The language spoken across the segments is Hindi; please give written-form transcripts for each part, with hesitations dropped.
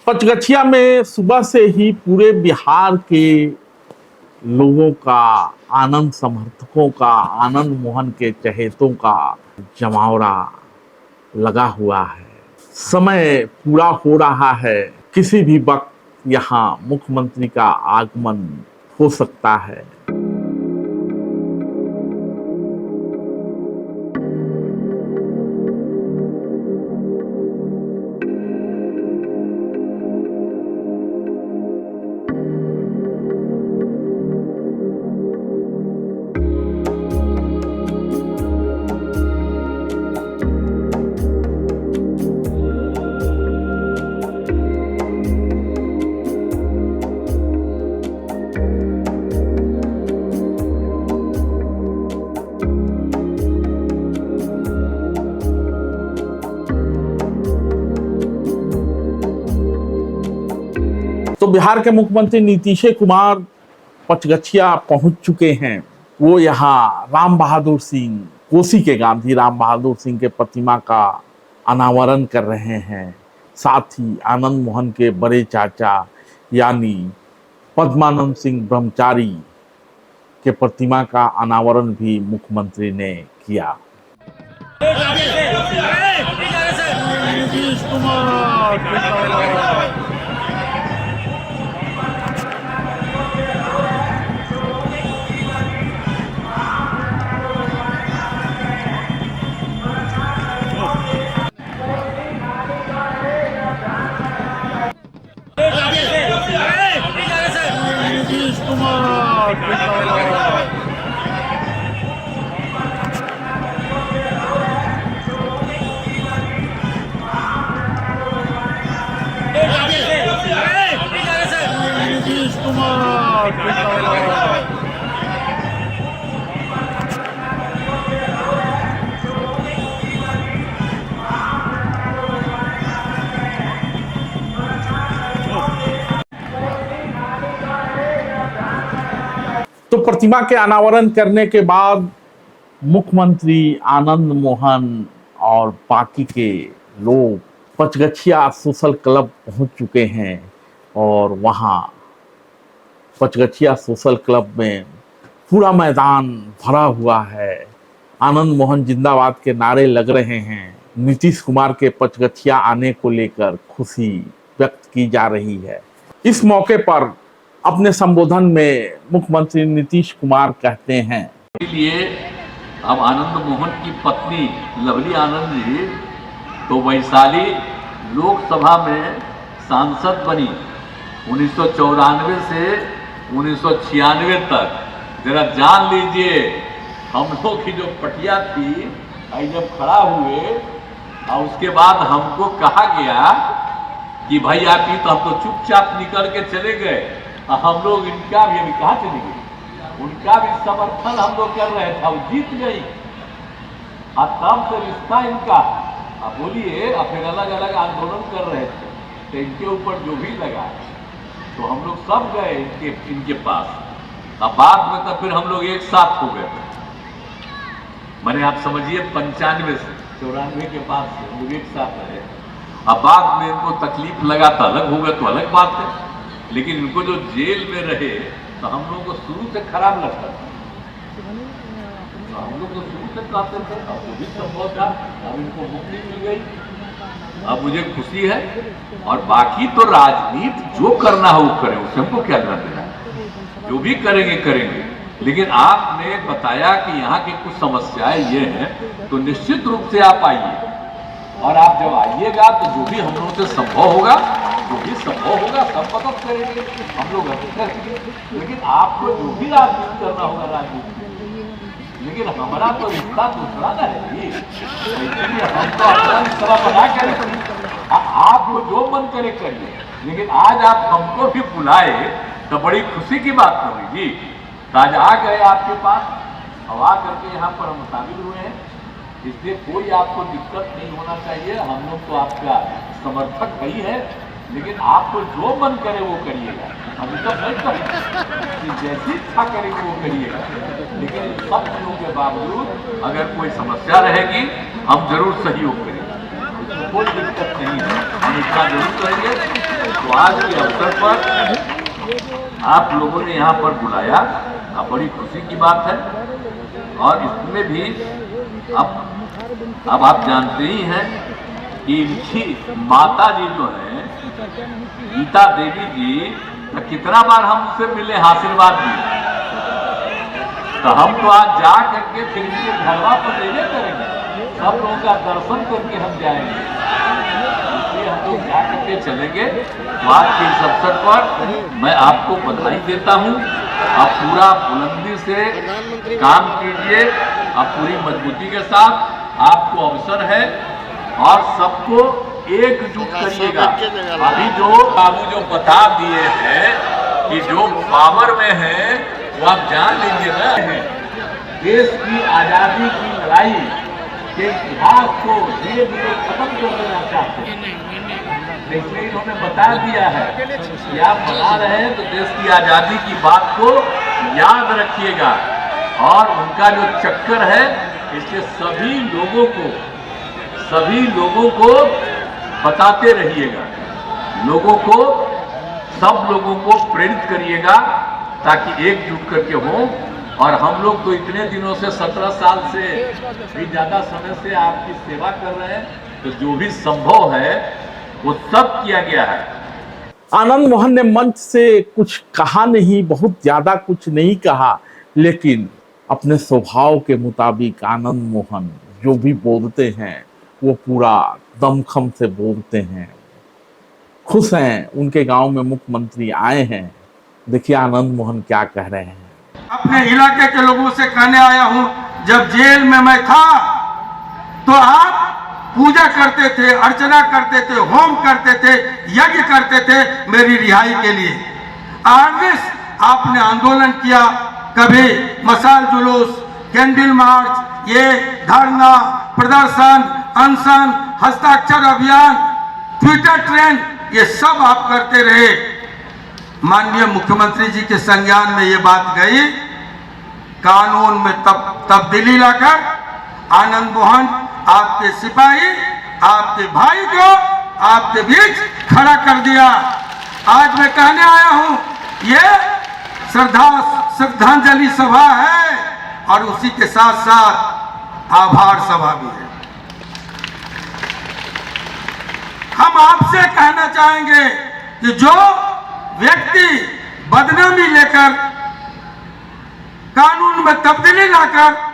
पचगछिया में सुबह से ही पूरे बिहार के लोगों का, आनंद समर्थकों का, आनंद मोहन के चहेतों का जमावड़ा लगा हुआ है। समय पूरा हो रहा है, किसी भी वक्त यहाँ मुख्यमंत्री का आगमन हो सकता है। तो बिहार के मुख्यमंत्री नीतीश कुमार पचगछिया पहुंच चुके हैं। वो यहाँ राम बहादुर सिंह, कोसी के गांधी राम बहादुर सिंह के प्रतिमा का अनावरण कर रहे हैं। साथ ही आनंद मोहन के बड़े चाचा यानी पद्मानंद सिंह ब्रह्मचारी के प्रतिमा का अनावरण भी मुख्यमंत्री ने किया। नीतीश कुमार तो प्रतिमा के अनावरण करने के बाद मुख्यमंत्री आनंद मोहन और बाकी के लोग पचगछिया सोशल क्लब पहुंच चुके हैं और वहां पचगछिया सोशल क्लब में पूरा मैदान भरा हुआ है। आनंद मोहन जिंदाबाद के नारे लग रहे हैं। नीतीश कुमार के पचगछिया आने को लेकर खुशी व्यक्त की जा रही है। इस मौके पर अपने संबोधन में मुख्यमंत्री नीतीश कुमार कहते हैं, इसलिए अब आनंद मोहन की पत्नी लवली आनंद जी तो वैशाली लोकसभा में सांसद बनी 1994 से 1996 तक। जरा जान लीजिए, हम लोग की जो पटिया थी जब खड़ा हुए और उसके बाद हमको कहा गया कि भाई आप ही तो हम तो चुपचाप निकल के चले गए, हम लोग इनका भी अभी कहाँ चले गए, उनका भी समर्थन हम लोग कर रहे थे, अब जीत गई तब से रिश्ता इनका। अब बोलिए, अब फिर अलग अलग आंदोलन कर रहे थे तो इनके ऊपर जो भी लगा तो हम लोग सब गए इनके पास। अब बाद में तब फिर हम लोग एक साथ हो गए। मैंने आप समझिए 95 से 94 के बाद से हम लोग एक साथ रहे। अब बाद में इनको तकलीफ लगा तो अलग हो गए तो अलग बात है, लेकिन इनको जो जेल में रहे तो हम लोग को शुरू से खराब लगता था। हम लोग तो शुरू से कहते थे अब वो भी संभव था, अब इनको मुक्ति मिल गई, अब मुझे खुशी है। और बाकी तो राजनीति जो करना है वो करें, उससे हमको क्या लेना देना, जो भी करेंगे करेंगे। लेकिन आपने बताया कि यहाँ की कुछ समस्याएं ये हैं, तो निश्चित रूप से आप आइए और आप जब आइएगा तो जो भी हम लोगों से संभव होगा, जो भी संभव होगा सब मदद करेंगे, हम लोग करेंगे। लेकिन आपको जो भी राजनीति करना होगा राजनीति, लेकिन हमारा तो रिश्ता दूसरा ना है, इसलिए हम तो अपना रिश्ता बना कर आपको जो मन करे करिए। लेकिन आज आप हमको भी बुलाए तो बड़ी खुशी की बात होगी जी। आज आ गए आपके पास और आ करके यहाँ पर हम शामिल हुए हैं, इसलिए कोई आपको दिक्कत नहीं होना चाहिए। हम लोग तो आपका समर्थक ही है, लेकिन आपको जो मन करे वो करिएगा। हम सब नहीं करेंगे, जैसी इच्छा करेंगे वो करिएगा। लेकिन सब चीजों के बावजूद अगर कोई समस्या रहेगी हम जरूर सहयोग करेंगे, इसमें कोई दिक्कत नहीं है। हम इच्छा जरूर करेंगे, तो आज के अवसर पर आप लोगों ने यहाँ पर बुलाया, बड़ी खुशी की बात है। और इसमें भी अब आप जानते ही हैं कि इनकी माता जी जो है गीता देवी जी, तो कितना बार हम उससे मिले, आशीर्वाद दिए। तो हम तो आज जा करके फिर इनके घरवा पर लेने करेंगे, सब लोगों का दर्शन करके हम जाएंगे, इसलिए हम लोग जा करके चलेंगे। तो आज के इस अवसर पर मैं आपको बधाई देता हूँ। आप पूरा बुलंदी से काम कीजिए, आप पूरी मजबूती के साथ, आपको अवसर है और सबको एकजुट करिएगा। अभी जो बाबू जो बता दिए हैं कि जो पावर में है वो आप जान लीजिए ना, देश की आजादी की लड़ाई के इतिहास को धीरे धीरे खत्म कर देना चाहते हैं। इसलिए इन्होंने बता दिया है कि आप बना रहे हैं तो देश की आजादी की बात को याद रखिएगा। और उनका जो चक्कर है, इसलिए सभी लोगों को बताते रहिएगा, सब लोगों को प्रेरित करिएगा ताकि एकजुट करके हो। और हम लोग तो इतने दिनों से 17 साल से भी ज्यादा समय से आपकी सेवा कर रहे हैं, तो जो भी संभव है वो सब किया गया है। आनंद मोहन ने मंच से कुछ कहा नहीं, बहुत ज्यादा कुछ नहीं कहा, लेकिन अपने स्वभाव के मुताबिक आनंद मोहन जो भी बोलते हैं वो पूरा दमखम से बोलते हैं। खुश हैं, उनके गांव में मुख्यमंत्री आए हैं। देखिए आनंद मोहन क्या कह रहे हैं। अपने इलाके के लोगों से कहने आया हूं, जब जेल में मैं था तो आप पूजा करते थे, अर्चना करते थे, होम करते थे, यज्ञ करते थे मेरी रिहाई के लिए। आरएस आपने आंदोलन किया, कभी मशाल जुलूस, कैंडल मार्च, ये धरना प्रदर्शन, अनशन, हस्ताक्षर अभियान, ट्विटर ट्रेंड, ये सब आप करते रहे। माननीय मुख्यमंत्री जी के संज्ञान में ये बात गई, कानून में तब्दीली लाकर आनंद मोहन आपके सिपाही, आपके भाई को आपके बीच खड़ा कर दिया। आज मैं कहने आया हूं, ये श्रद्धांजलि सभा है और उसी के साथ साथ आभार सभा भी है। हम आपसे कहना चाहेंगे कि जो व्यक्ति बदनामी लेकर, कानून में तब्दीली लाकर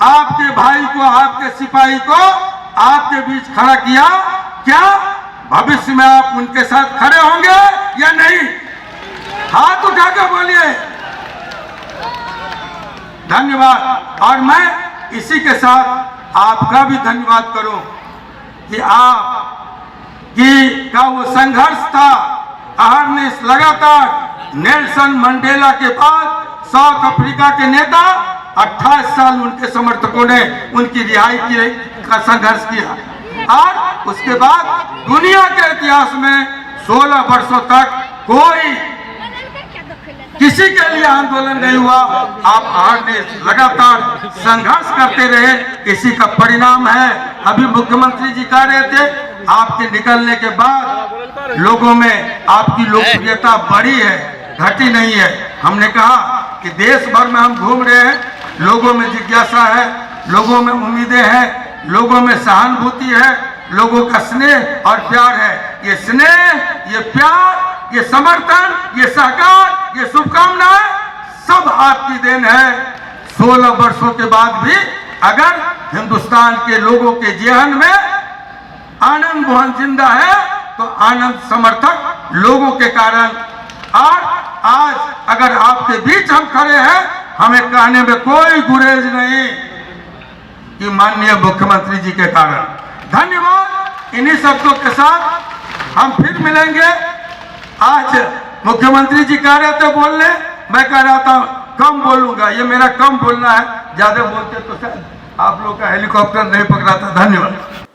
आपके भाई को, आपके सिपाही को आपके बीच खड़ा किया, क्या भविष्य में आप उनके साथ खड़े होंगे या नहीं? हाथ उठाकर बोलिए। धन्यवाद। और मैं इसी के साथ आपका भी धन्यवाद करूं कि का वो संघर्ष था, अहरनेस लगातार नेल्सन मंडेला के बाद साउथ अफ्रीका के नेता 28 साल उनके समर्थकों ने उनकी रिहाई का संघर्ष किया और उसके बाद दुनिया के इतिहास में 16 वर्षों तक कोई किसी के लिए आंदोलन नहीं हुआ। आप अहरनेस लगातार संघर्ष करते रहे, इसी का परिणाम है। अभी मुख्यमंत्री जी कह रहे थे आपके निकलने के बाद लोगों में आपकी लोकप्रियता बढ़ी है, घटी नहीं है। हमने कहा कि देश भर में हम घूम रहे हैं, लोगों में जिज्ञासा है, लोगों में उम्मीदें हैं, लोगों में सहानुभूति है, लोगों का स्नेह और प्यार है। ये स्नेह, ये प्यार, ये समर्थन, ये सहकार, ये शुभकामनाएं सब आपकी देन है। 16 वर्षों के बाद भी अगर हिंदुस्तान के लोगों के जेहन में आनंद मोहन जिंदा है तो आनंद समर्थक लोगों के कारण। और आज अगर आपके बीच हम खड़े हैं, हमें कहने में कोई गुरेज नहीं कि माननीय मुख्यमंत्री जी के कारण। धन्यवाद। इन्हीं शब्दों के साथ हम फिर मिलेंगे। आज मुख्यमंत्री जी कह रहे थे बोलने, मैं कह रहा था कम बोलूंगा, ये मेरा कम बोलना है, ज्यादा बोलते तो शायद आप लोग का हेलीकॉप्टर नहीं पकड़ाता। धन्यवाद।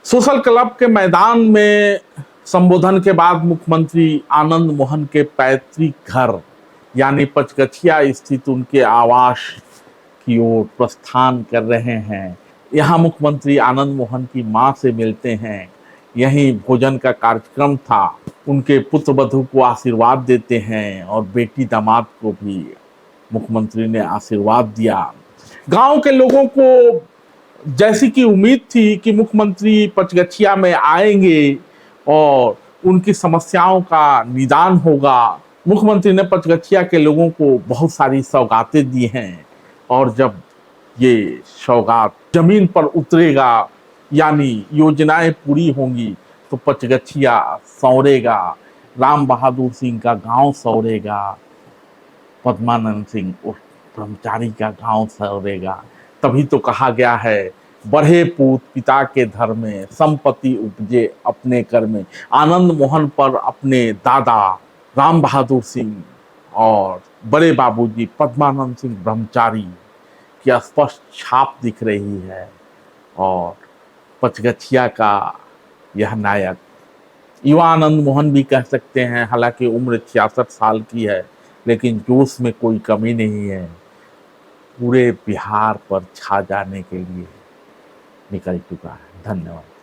सोशल क्लब के मैदान में संबोधन के बाद मुख्यमंत्री आनंद मोहन के पैतृक घर यानी पचगछिया स्थित उनके आवास की ओर प्रस्थान कर रहे हैं। यहाँ मुख्यमंत्री आनंद मोहन की मां से मिलते हैं, यहीं भोजन का कार्यक्रम था। उनके पुत्र वधू को आशीर्वाद देते हैं और बेटी दामाद को भी मुख्यमंत्री ने आशीर्वाद दिया। गांव के लोगों को जैसी कि उम्मीद थी कि मुख्यमंत्री पचगछिया में आएंगे और उनकी समस्याओं का निदान होगा। मुख्यमंत्री ने पचगछिया के लोगों को बहुत सारी सौगातें दी हैं और जब ये सौगात जमीन पर उतरेगा यानी योजनाएं पूरी होंगी तो पचगछिया संवरेगा, राम बहादुर सिंह का गांव संवरेगा, पद्मानंद सिंह उर्फ ब्रह्मचारी का गांव संवरेगा। तभी तो कहा गया है, बढ़े पूत पिता के धर में, संपत्ति उपजे अपने कर में। आनंद मोहन पर अपने दादा राम बहादुर सिंह और बड़े बाबूजी पद्मानंद सिंह ब्रह्मचारी की स्पष्ट छाप दिख रही है और पचगछिया का यह नायक युवा आनंद मोहन भी कह सकते हैं। हालांकि उम्र 66 साल की है लेकिन जोश में कोई कमी नहीं है। पूरे बिहार पर छा जाने के लिए निकल चुका है। धन्यवाद।